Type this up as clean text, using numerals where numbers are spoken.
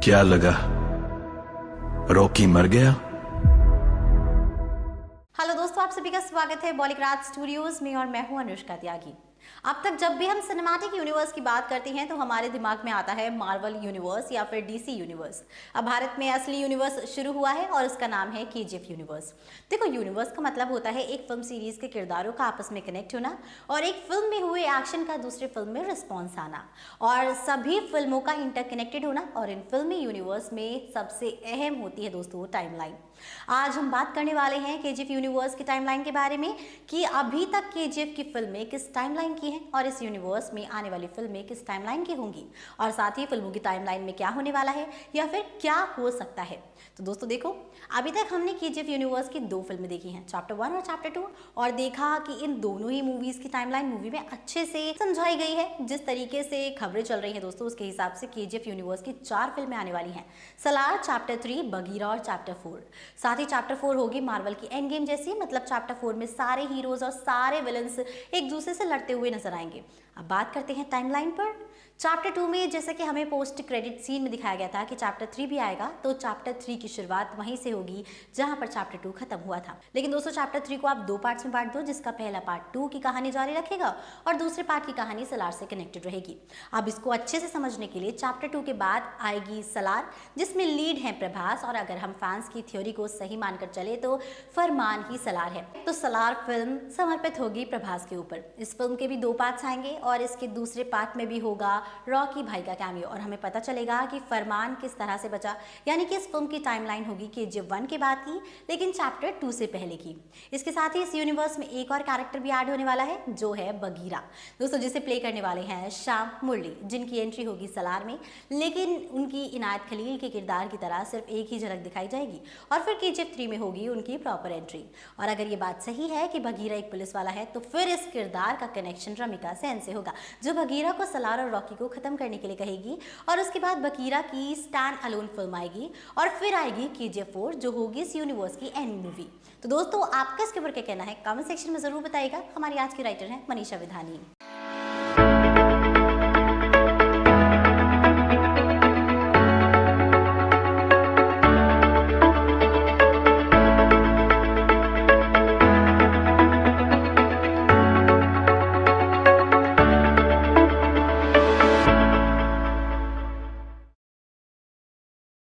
क्या लगा, रॉकी मर गया? हेलो दोस्तों, आप सभी का स्वागत है बॉलीवुड स्टूडियोज में और मैं हूं अनुष्का त्यागी। अब तक जब भी हम सिनेमैटिक यूनिवर्स की बात करते हैं तो हमारे दिमाग में आता है मार्वल यूनिवर्स या फिर डीसी यूनिवर्स। अब भारत में असली यूनिवर्स शुरू हुआ है और उसका नाम है केजीएफ यूनिवर्स। देखो, यूनिवर्स का मतलब होता है एक फिल्म सीरीज के किरदारों का आपस में कनेक्ट होना और एक फिल्म में हुए एक्शन का दूसरे फिल्म में रिस्पॉन्स आना और सभी फिल्मों का इंटरकनेक्टेड होना। और इन फिल्मी यूनिवर्स में सबसे अहम होती है दोस्तों टाइमलाइन। आज हम बात करने वाले हैं केजीएफ यूनिवर्स की टाइमलाइन के बारे में कि अभी तक केजीएफ की फिल्में किस टाइमलाइन की हैं और इस यूनिवर्स में आने वाली फिल्में किस टाइमलाइन की होंगी और साथ ही फिल्मों की टाइमलाइन में क्या होने वाला है या फिर क्या हो सकता है। तो दोस्तों देखो, अभी तक हमने केजीएफ यूनिवर्स की 2 फिल्में देखी हैं, चैप्टर 1 और चैप्टर 2, और देखा कि इन दोनों ही मूवीज की टाइमलाइन मूवी में अच्छे से समझाई गई है। जिस तरीके से खबरें चल रही हैं दोस्तों, उसके हिसाब से केजीएफ यूनिवर्स की 4 फिल्में आने वाली हैं। सलार, चैप्टर 3, बगीरा और चैप्टर 4। साथ ही चैप्टर 4 होगी मार्वल की एंड गेम जैसी, मतलब चैप्टर 4 में सारे हीरोज और सारे विलन्स एक दूसरे से लड़ते हुए नजर आएंगे। अब बात करते हैं टाइमलाइन पर। चैप्टर 2 में जैसा कि हमें पोस्ट क्रेडिट सीन में दिखाया गया था कि चैप्टर 3 भी आएगा, तो चैप्टर 3 की शुरुआत वहीं से होगी जहां पर चैप्टर 2 खत्म हुआ था। लेकिन दोस्तों, चैप्टर 3 को आप 2 पार्ट्स में बांट दो, जिसका पहला पार्ट 2 की कहानी जारी रखेगा और दूसरे पार्ट की कहानी सलार से कनेक्टेड रहेगी। अब इसको अच्छे से समझने के लिए चैप्टर 2 के बाद आएगी सलार, जिसमें लीड है प्रभास, और अगर हम फैंस की थ्योरी को सही मानकर चले तो फरमान ही सलार है। तो सलार फिल्म समर्पित होगी प्रभास के ऊपर। इस फिल्म के भी 2 पार्ट्स आएंगे और इसके दूसरे पार्ट में भी होगा रॉकी भाई का कैमियो और हमें पता चलेगा कि फरमान किस तरह से बचा। यानी कि इस फिल्म की टाइमलाइन होगी केजीएफ 1 के बाद की, लेकिन चैप्टर 2 से पहले की। इसके साथ ही इस यूनिवर्स में एक और कैरेक्टर भी ऐड होने वाला है, जो है बगीरा दोस्तों, जिसे प्ले करने वाले हैं श्याम मुरली, जिनकी एंट्री होगी सलार में, लेकिन उनकी इनायत खलील के किरदार की तरह सिर्फ एक ही झलक दिखाई जाएगी और फिर केजीएफ 3 में होगी उनकी प्रॉपर एंट्री। और अगर ये बात सही है कि बगीरा एक पुलिस वाला है, तो फिर इस किरदार का कनेक्शन रमिका सेन से होगा, जो बगीरा को सलार और रॉकी को खत्म करने के लिए कहेगी। और उसके बाद बगीरा की स्टैंड अलोन फिल्म आएगी और फिर आएगी केजीएफ 4, जो होगी इस यूनिवर्स की एंड मूवी। तो दोस्तों, आपका इसके ऊपर क्या कहना है कमेंट सेक्शन में जरूर बताइएगा। हमारी आज की राइटर है मनीषा विधानी।